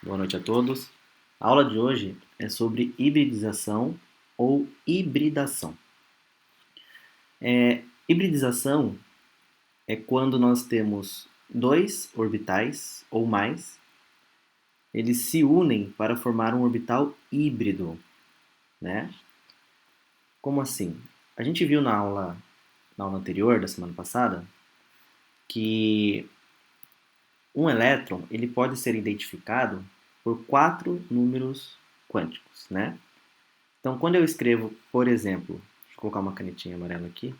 Boa noite a todos. A aula de hoje é sobre hibridização ou hibridação. Hibridização é quando nós temos dois orbitais ou mais, eles se unem para formar um orbital híbrido, né? Como assim? A gente viu na aula anterior, da semana passada, que um elétron ele pode ser identificado por 4 números quânticos, né? Então, quando eu escrevo, por exemplo, deixa eu colocar uma canetinha amarela aqui.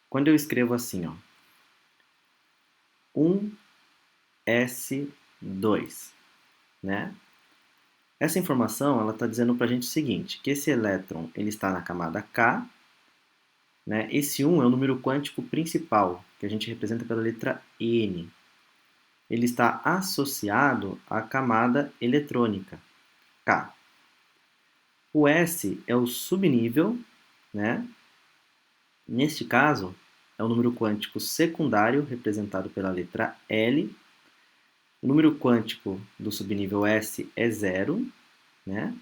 Quando eu escrevo assim, ó, 1s2, né? Essa informação, ela está dizendo para a gente o seguinte, que esse elétron, ele está na camada K, né? Esse 1 é o número quântico principal, que a gente representa pela letra N. Ele está associado à camada eletrônica, K. O S é o subnível, né? Neste caso, é o número quântico secundário, representado pela letra L. O número quântico do subnível S é 0, né?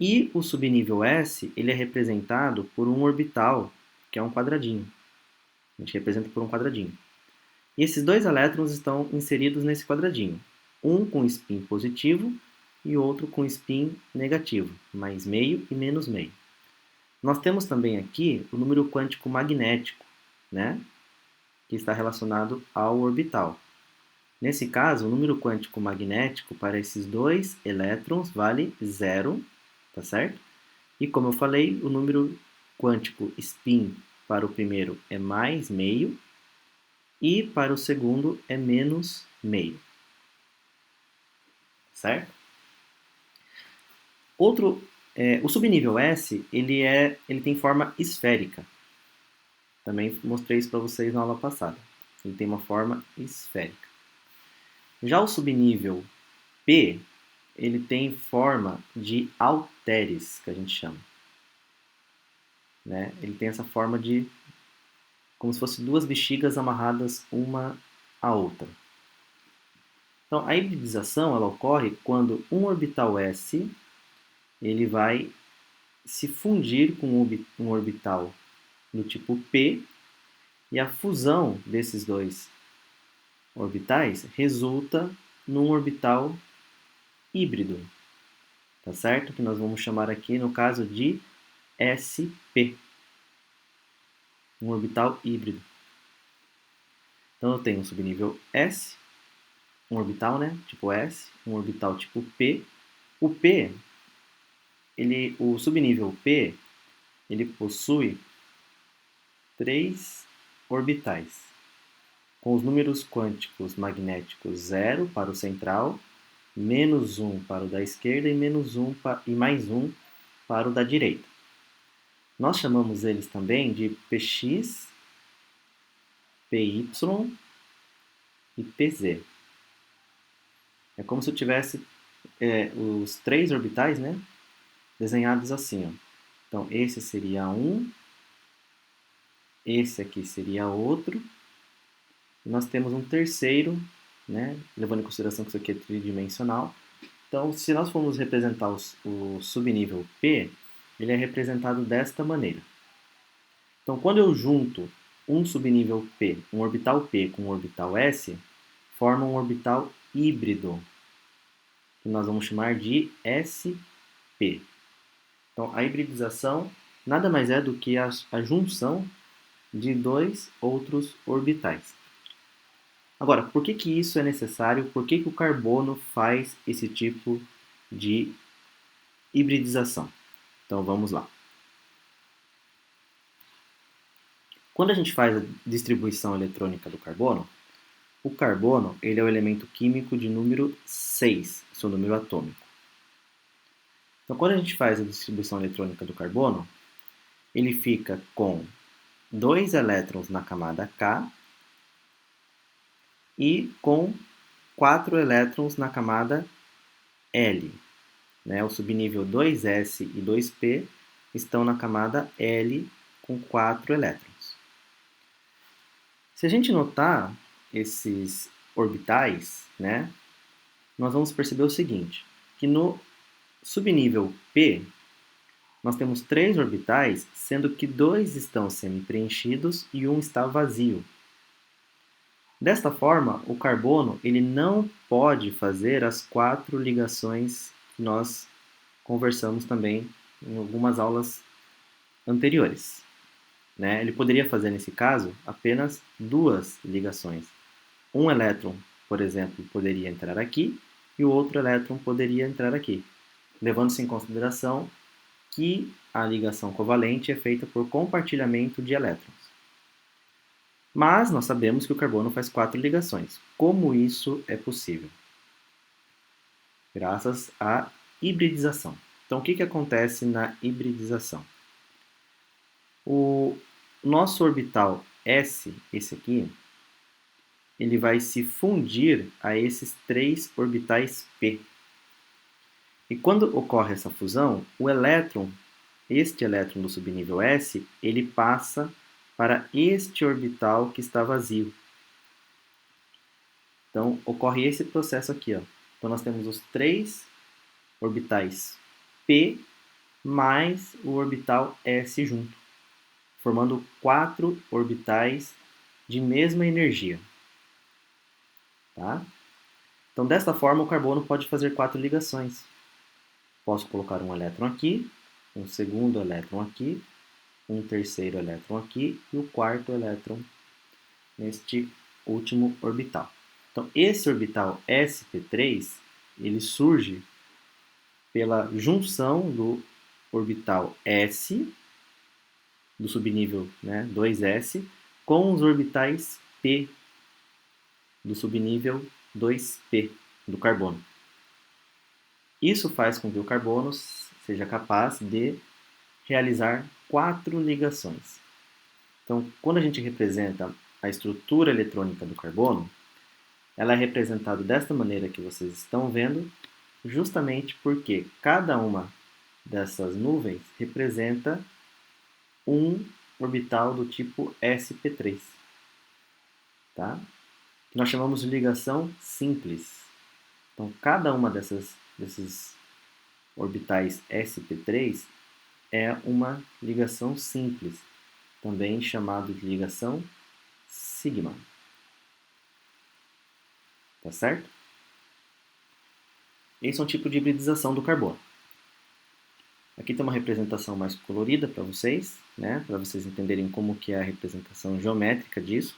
E o subnível S ele é representado por um orbital, que é um quadradinho. A gente representa por um quadradinho. E esses dois elétrons estão inseridos nesse quadradinho. Um com spin positivo e outro com spin negativo, mais meio e menos meio. Nós temos também aqui o número quântico magnético, né? Que está relacionado ao orbital. Nesse caso, o número quântico magnético para esses dois elétrons vale 0, tá certo? E como eu falei, o número quântico spin para o primeiro é mais meio e para o segundo é menos meio, certo? O subnível S ele tem forma esférica. Também mostrei isso para vocês na aula passada. Ele tem uma forma esférica. Já o subnível P, ele tem forma de halteres, que a gente chama. Né? Ele tem essa forma de como se fossem duas bexigas amarradas uma à outra. Então, a hibridização ela ocorre quando um orbital S ele vai se fundir com um orbital do tipo P e a fusão desses dois orbitais resulta num orbital híbrido, tá certo? Que nós vamos chamar aqui, no caso, de sp, um orbital híbrido. Então eu tenho um subnível S, um orbital, né, tipo S, um orbital tipo P. O P, o subnível P, ele possui 3 orbitais, com os números quânticos magnéticos 0 para o central, menos 1 para o da esquerda e e mais 1 para o da direita. Nós chamamos eles também de Px, Py e Pz. É como se eu tivesse os 3 orbitais, né, desenhados assim. Ó. Então, esse seria um, esse aqui seria outro, e nós temos um terceiro, né, levando em consideração que isso aqui é tridimensional. Então, se nós formos representar o subnível P, ele é representado desta maneira. Então, quando eu junto um subnível P, um orbital P com um orbital S, forma um orbital híbrido, que nós vamos chamar de sp. Então, a hibridização nada mais é do que a junção de dois outros orbitais. Agora, por que isso é necessário? Por que o carbono faz esse tipo de hibridização? Então, vamos lá. Quando a gente faz a distribuição eletrônica do carbono, o carbono ele é o elemento químico de número 6, seu número atômico. Então, quando a gente faz a distribuição eletrônica do carbono, ele fica com 2 elétrons na camada K e com 4 elétrons na camada L. Né? O subnível 2s e 2p estão na camada L com 4 elétrons. Se a gente notar esses orbitais, né, nós vamos perceber o seguinte, que no subnível P, nós temos 3 orbitais, sendo que 2 estão semi-preenchidos e um está vazio. Desta forma, o carbono ele não pode fazer as 4 ligações que nós conversamos também em algumas aulas anteriores. Né? Ele poderia fazer, nesse caso, apenas 2 ligações. Um elétron, por exemplo, poderia entrar aqui e o outro elétron poderia entrar aqui, levando-se em consideração que a ligação covalente é feita por compartilhamento de elétrons. Mas nós sabemos que o carbono faz 4 ligações. Como isso é possível? Graças à hibridização. Então, o que acontece na hibridização? O nosso orbital S, esse aqui, ele vai se fundir a esses 3 orbitais P. E quando ocorre essa fusão, o elétron, este elétron do subnível S, ele passa para este orbital que está vazio. Então, ocorre esse processo aqui. Ó. Então, nós temos os 3 orbitais P mais o orbital S junto, formando 4 orbitais de mesma energia. Tá? Então, desta forma, o carbono pode fazer 4 ligações. Posso colocar um elétron aqui, um segundo elétron aqui, um terceiro elétron aqui e o quarto elétron neste último orbital. Então, esse orbital sp3, ele surge pela junção do orbital S, do subnível 2s, com os orbitais P, do subnível 2p, do carbono. Isso faz com que o carbono seja capaz de realizar 4 ligações. Então, quando a gente representa a estrutura eletrônica do carbono, ela é representada desta maneira que vocês estão vendo, justamente porque cada uma dessas nuvens representa um orbital do tipo sp3, tá? Que nós chamamos de ligação simples. Então, cada uma desses orbitais sp3 é uma ligação simples, também chamado de ligação sigma. Tá certo? Esse é um tipo de hibridização do carbono. Aqui tem uma representação mais colorida para vocês, né? Para vocês entenderem como que é a representação geométrica disso,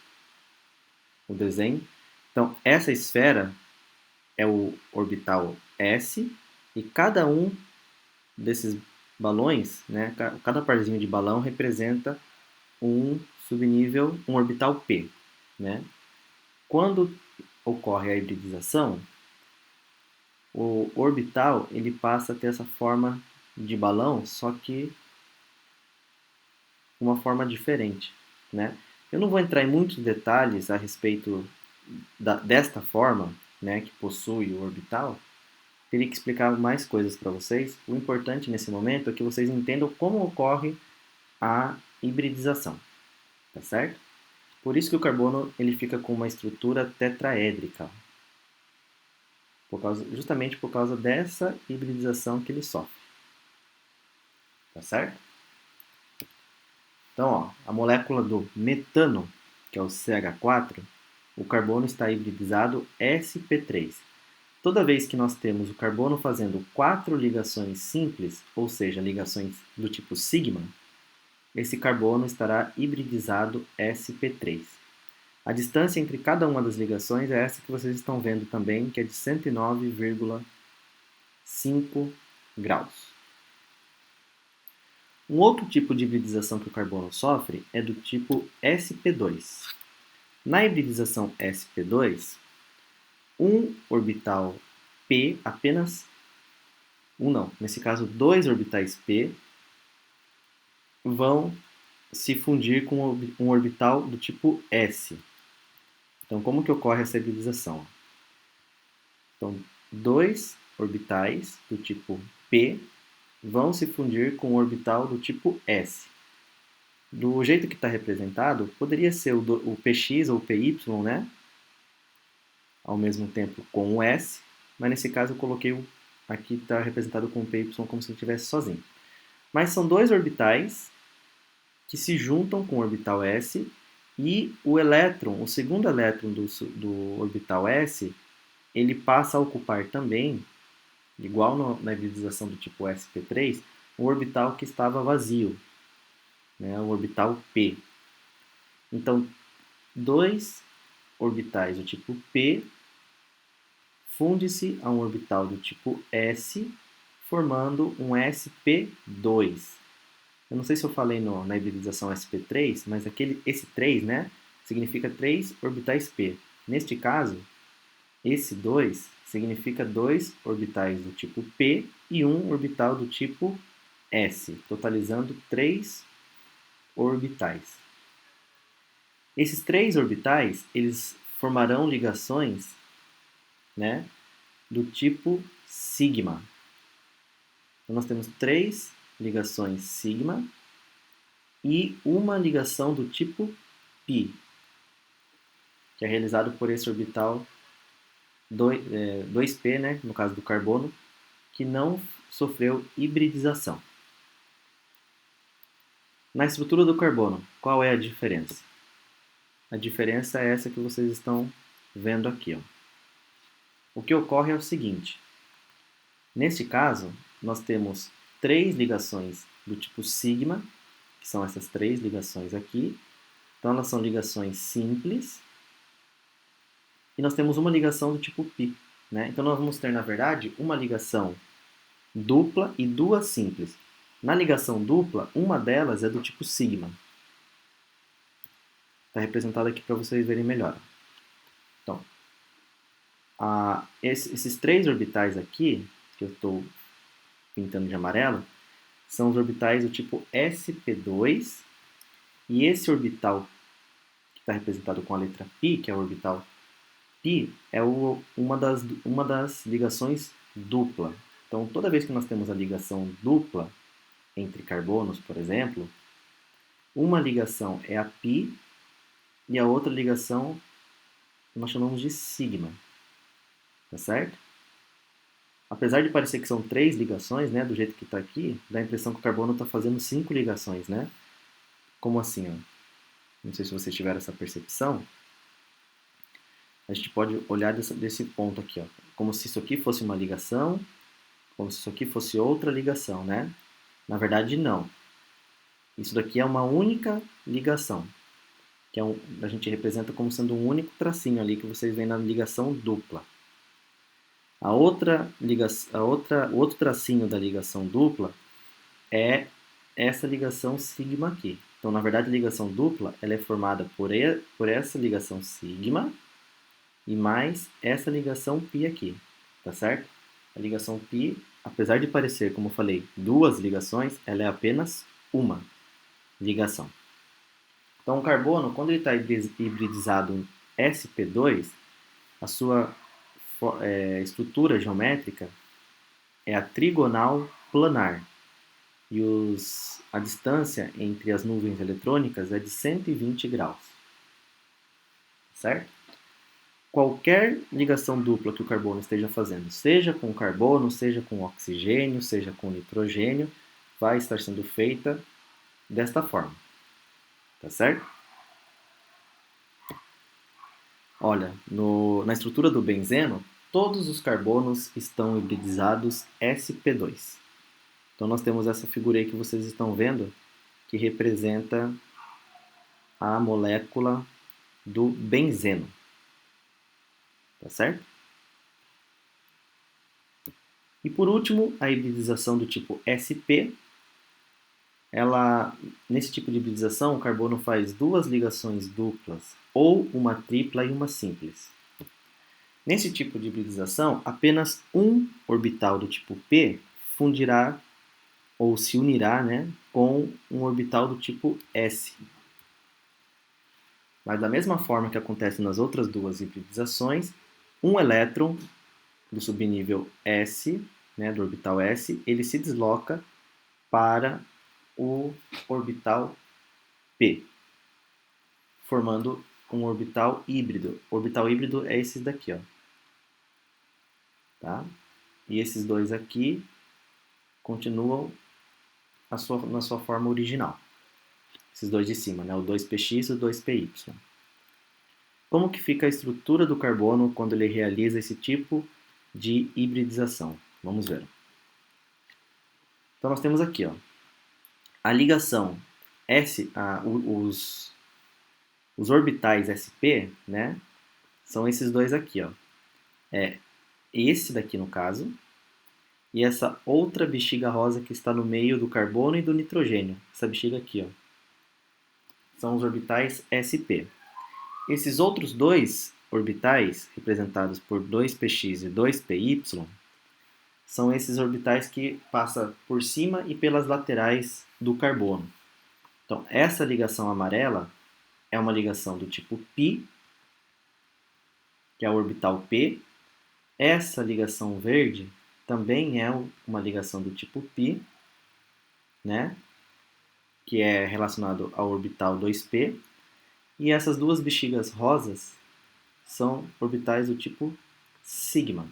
o desenho. Então, essa esfera é o orbital S e cada um desses balões, né? Cada parzinho de balão representa um subnível, um orbital P, né? Quando ocorre a hibridização, o orbital ele passa a ter essa forma de balão, só que uma forma diferente, né? Eu não vou entrar em muitos detalhes a respeito desta forma, né, que possui o orbital. Teria que explicar mais coisas para vocês. O importante nesse momento é que vocês entendam como ocorre a hibridização, tá certo? Por isso que o carbono ele fica com uma estrutura tetraédrica, justamente por causa dessa hibridização que ele sofre. Tá certo? Então, ó, a molécula do metano, que é o CH4, o carbono está hibridizado sp3. Toda vez que nós temos o carbono fazendo 4 ligações simples, ou seja, ligações do tipo sigma, esse carbono estará hibridizado sp3. A distância entre cada uma das ligações é essa que vocês estão vendo também, que é de 109,5 graus. Um outro tipo de hibridização que o carbono sofre é do tipo sp2. Na hibridização sp2, um orbital P, apenas um não, nesse caso 2 orbitais P, vão se fundir com um orbital do tipo S. Então, como que ocorre essa hibridização? Então, 2 orbitais do tipo P vão se fundir com um orbital do tipo S. Do jeito que está representado, poderia ser o px ou o py, né? Ao mesmo tempo com o S. mas nesse caso eu coloquei aqui está representado com o py como se ele estivesse sozinho. Mas são dois orbitais que se juntam com o orbital s e o elétron, o segundo elétron do orbital s, ele passa a ocupar também, igual na hibridização do tipo sp3, o orbital que estava vazio, né, o orbital p. Então, dois orbitais do tipo p funde-se a um orbital do tipo s, formando um sp2. Eu não sei se eu falei na hibridização sp3, mas esse 3, né, significa 3 orbitais p. Neste caso, esse 2 significa 2 orbitais do tipo p e um orbital do tipo s, totalizando 3 orbitais. Esses 3 orbitais, eles formarão ligações, né, do tipo sigma. Então, nós temos 3 ligações sigma e uma ligação do tipo π, que é realizado por esse orbital 2p, né, no caso do carbono, que não sofreu hibridização. Na estrutura do carbono, qual é a diferença? A diferença é essa que vocês estão vendo aqui. Ó. O que ocorre é o seguinte. Neste caso, nós temos 3 ligações do tipo sigma, que são essas 3 ligações aqui. Então, elas são ligações simples. E nós temos uma ligação do tipo π. Né? Então, nós vamos ter, na verdade, uma ligação dupla e duas simples. Na ligação dupla, uma delas é do tipo sigma. Está representado aqui para vocês verem melhor. Então, esses 3 orbitais aqui, que eu estou pintando de amarelo, são os orbitais do tipo sp2, e esse orbital, que está representado com a letra π, que é o orbital π, é uma das ligações dupla. Então, toda vez que nós temos a ligação dupla entre carbonos, por exemplo, uma ligação é a π e a outra ligação nós chamamos de sigma. Tá certo? Apesar de parecer que são 3 ligações, né, do jeito que está aqui, dá a impressão que o carbono está fazendo 5 ligações, né? Como assim? Ó? Não sei se vocês tiveram essa percepção. A gente pode olhar desse ponto aqui, ó, como se isso aqui fosse uma ligação, como se isso aqui fosse outra ligação, né? Na verdade, não. Isso daqui é uma única ligação, que a gente representa como sendo um único tracinho ali que vocês veem na ligação dupla. O outro tracinho da ligação dupla é essa ligação sigma aqui. Então, na verdade, a ligação dupla ela é formada por essa ligação sigma e mais essa ligação π aqui, tá certo? A ligação π, apesar de parecer, como eu falei, duas ligações, ela é apenas uma ligação. Então, o carbono, quando ele está hibridizado em sp2, a sua estrutura geométrica é a trigonal planar. E a distância entre as nuvens eletrônicas é de 120 graus. Certo? Qualquer ligação dupla que o carbono esteja fazendo, seja com carbono, seja com oxigênio, seja com nitrogênio, vai estar sendo feita desta forma. Tá certo? Olha, na estrutura do benzeno, todos os carbonos estão hibridizados sp2. Então nós temos essa figura aí que vocês estão vendo, que representa a molécula do benzeno. Tá certo? E por último, a hibridização do tipo sp. Nesse tipo de hibridização, o carbono faz duas ligações duplas, ou uma tripla e uma simples. Nesse tipo de hibridização, apenas um orbital do tipo p fundirá ou se unirá, né, com um orbital do tipo s. Mas da mesma forma que acontece nas outras duas hibridizações, um elétron do subnível s, né, do orbital s, ele se desloca para o orbital p, formando um orbital híbrido. O orbital híbrido é esse daqui, ó. tá? E esses dois aqui continuam na sua forma original. Esses dois de cima, né? O 2px e o 2py. Como que fica a estrutura do carbono quando ele realiza esse tipo de hibridização? Vamos ver. Então nós temos aqui, ó, a ligação os orbitais sp, né, são esses dois aqui, ó. É esse daqui no caso, e essa outra bexiga rosa que está no meio do carbono e do nitrogênio. Essa bexiga aqui, ó. São os orbitais sp. Esses outros dois orbitais, representados por 2px e 2py, são esses orbitais que passam por cima e pelas laterais do carbono. Então, essa ligação amarela é uma ligação do tipo π, que é o orbital p. Essa ligação verde também é uma ligação do tipo π, né? Que é relacionado ao orbital 2p. E essas duas bexigas rosas são orbitais do tipo sigma.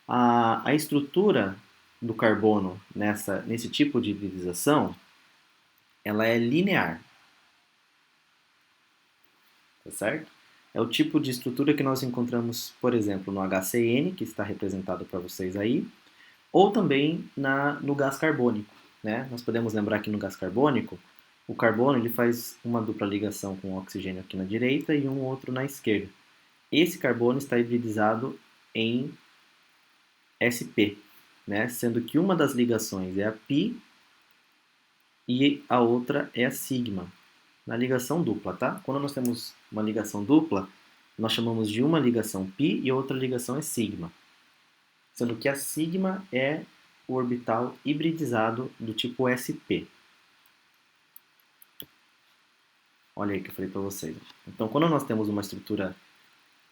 A estrutura do carbono nesse tipo de hibridização, ela é linear, tá certo? É o tipo de estrutura que nós encontramos, por exemplo, no HCN, que está representado para vocês aí, ou também no gás carbônico, né? Nós podemos lembrar que no gás carbônico, o carbono ele faz uma dupla ligação com o oxigênio aqui na direita e um outro na esquerda. Esse carbono está hibridizado em sp, né? Sendo que uma das ligações é a π e a outra é a sigma, na ligação dupla, tá? Quando nós temos uma ligação dupla, nós chamamos de uma ligação π e outra ligação é sigma, sendo que a sigma é o orbital hibridizado do tipo sp. Olha aí que eu falei para vocês. Então, quando nós temos uma estrutura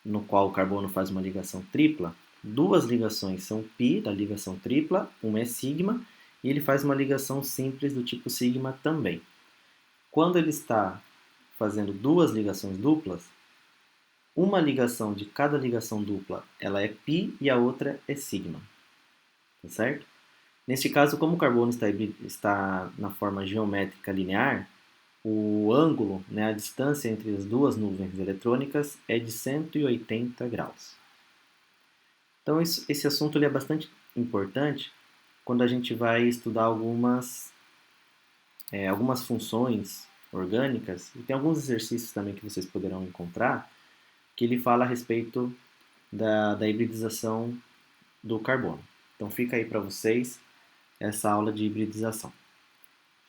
no qual o carbono faz uma ligação tripla, duas ligações são π da ligação tripla, uma é sigma, e ele faz uma ligação simples do tipo sigma também. Quando ele está fazendo duas ligações duplas, uma ligação de cada ligação dupla ela é π e a outra é sigma. Tá certo? Neste caso, como o carbono está na forma geométrica linear, o ângulo, né, a distância entre as duas nuvens eletrônicas é de 180 graus. Então, esse assunto ele é bastante importante quando a gente vai estudar algumas funções orgânicas, e tem alguns exercícios também que vocês poderão encontrar, que ele fala a respeito da hibridização do carbono. Então fica aí para vocês essa aula de hibridização.